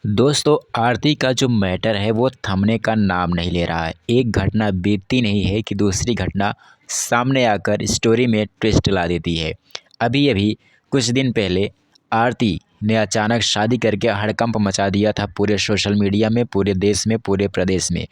दोस्तों, आरती का जो मैटर है वो थमने का नाम नहीं ले रहा है। एक घटना बीतती नहीं है कि दूसरी घटना सामने आकर स्टोरी में ट्विस्ट ला देती है। अभी-अभी कुछ दिन पहले आरती ने अचानक शादी करके हड़कंप मचा दिया था पूरे सोशल मीडिया में, पूरे देश में, पूरे प्रदेश में।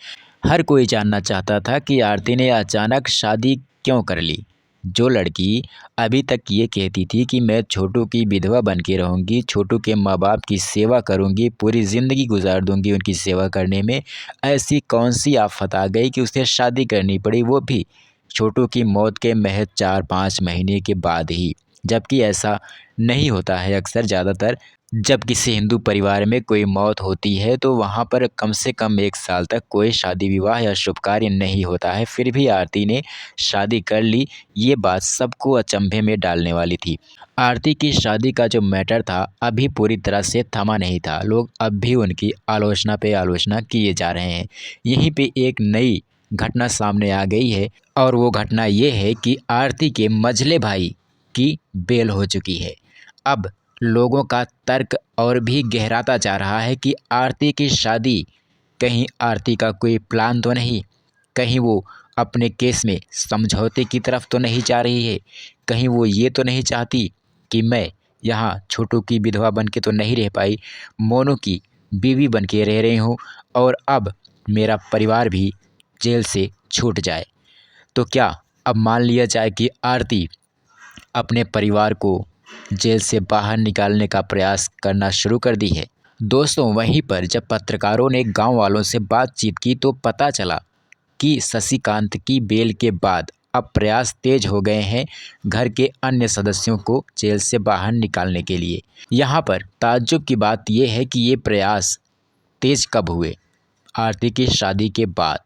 हर कोई जानना चाहता था कि आरती ने अचानक शादी क्यों कर ली। जो लड़की अभी तक ये कहती थी कि मैं छोटू की विधवा बन के रहूँगी, छोटू के माँ-बाप की सेवा करूँगी, पूरी ज़िंदगी गुज़ार दूँगी उनकी सेवा करने में, ऐसी कौन-सी आफ़त आ गई कि उसे शादी करनी पड़ी, वो भी छोटू की मौत के महज़ 4-5 महीने के बाद ही। जबकि ऐसा नहीं होता है अक्सर, ज़्यादातर जब किसी हिंदू परिवार में कोई मौत होती है तो वहाँ पर कम से कम 1 साल तक कोई शादी विवाह या शुभ कार्य नहीं होता है। फिर भी आरती ने शादी कर ली, ये बात सबको अचंभे में डालने वाली थी। आरती की शादी का जो मैटर था अभी पूरी तरह से थमा नहीं था। लोग अब भी उनकी आलोचना पे आलोचना किए जा रहे हैं। यहीं पे एक नई घटना सामने आ गई है और वो घटना ये है कि आरती के मझले भाई की बेल हो चुकी है। अब लोगों का तर्क और भी गहराता जा रहा है कि आरती की शादी, कहीं आरती का कोई प्लान तो नहीं, कहीं वो अपने केस में समझौते की तरफ तो नहीं जा रही है, कहीं वो ये तो नहीं चाहती कि मैं यहाँ छोटू की विधवा बन के तो नहीं रह पाई, मोनू की बीवी बन के रह रही हूँ और अब मेरा परिवार भी जेल से छूट जाए। तो क्या अब मान लिया जाए कि आरती अपने परिवार को जेल से बाहर निकालने का प्रयास करना शुरू कर दी है। दोस्तों, वहीं पर जब पत्रकारों ने गांव वालों से बातचीत की तो पता चला कि शशिकांत की बेल के बाद अब प्रयास तेज हो गए हैं घर के अन्य सदस्यों को जेल से बाहर निकालने के लिए। यहाँ पर ताज्जुब की बात यह है कि ये प्रयास तेज कब हुए? आरती की शादी के बाद।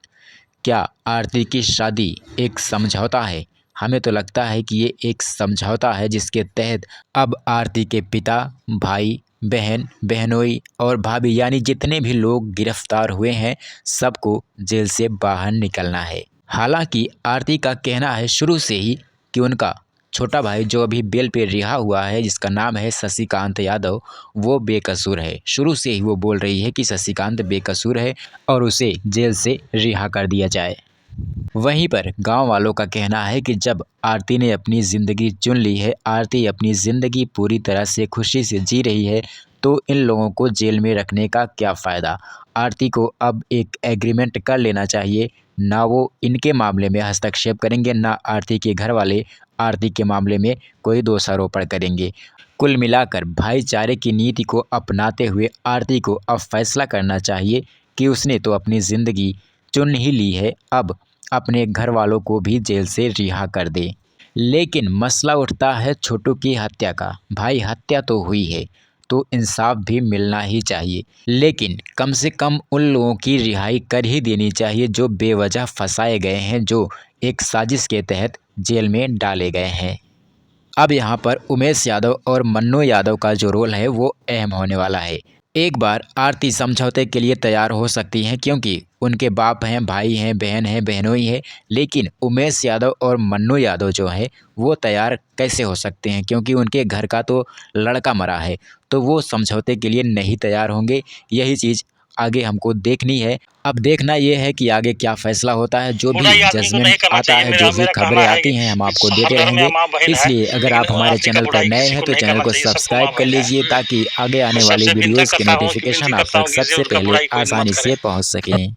क्या आरती की शादी एक समझौता है? हमें तो लगता है कि ये एक समझौता है जिसके तहत अब आरती के पिता, भाई, बहन, बहनोई और भाभी यानी जितने भी लोग गिरफ्तार हुए हैं सबको जेल से बाहर निकलना है। हालांकि आरती का कहना है शुरू से ही कि उनका छोटा भाई जो अभी बेल पे रिहा हुआ है, जिसका नाम है शशिकांत यादव, वो बेकसूर है। शुरू से ही वो बोल रही है कि शशिकांत बेकसूर है और उसे जेल से रिहा कर दिया जाए। वहीं पर गांव वालों का कहना है कि जब आरती ने अपनी ज़िंदगी चुन ली है, आरती अपनी ज़िंदगी पूरी तरह से खुशी से जी रही है, तो इन लोगों को जेल में रखने का क्या फ़ायदा। आरती को अब एक एग्रीमेंट कर लेना चाहिए, ना वो इनके मामले में हस्तक्षेप करेंगे, ना आरती के घर वाले आरती के मामले में कोई दोषारोपण करेंगे। कुल मिलाकर भाईचारे की नीति को अपनाते हुए आरती को अब फैसला करना चाहिए कि उसने तो अपनी ज़िंदगी चुन ही ली है, अब अपने घर वालों को भी जेल से रिहा कर दे। लेकिन मसला उठता है छोटू की हत्या का। भाई, हत्या तो हुई है तो इंसाफ भी मिलना ही चाहिए, लेकिन कम से कम उन लोगों की रिहाई कर ही देनी चाहिए जो बेवजह फंसाए गए हैं, जो एक साजिश के तहत जेल में डाले गए हैं। अब यहाँ पर उमेश यादव और मन्नू यादव का जो रोल है वो अहम होने वाला है। एक बार आरती समझौते के लिए तैयार हो सकती हैं क्योंकि उनके बाप हैं, भाई हैं, बहन हैं, बहनोई हैं, लेकिन उमेश यादव और मन्नू यादव जो हैं वो तैयार कैसे हो सकते हैं क्योंकि उनके घर का तो लड़का मरा है, तो वो समझौते के लिए नहीं तैयार होंगे। यही चीज़ आगे हमको देखनी है। अब देखना ये है कि आगे क्या फ़ैसला होता है, जो भी बुराई आदमी को नहीं जजमेंट करना आता चाहिए। है, मेरा जो भी मेरा कहना खबरें है आती हैं, हम कि आपको हर देते धर्म में रहेंगे। माँ बहन है, इसलिए अगर लेकिन आप हमारे आदमी का चैनल पर बुराई नए किसी हैं को तो नहीं चैनल करना को चाहिए, सबको सब्सक्राइब माँ कर बहन है। लीजिए ताकि आगे मैं आने वाली सबसे विनता वीडियोज़ के करता हूँ, नोटिफ़िकेशन विनती आप करता तक हूँ कि सबसे ज़रूर का पहले बुराई कोई ना आसानी करे। से पहुँच सकें।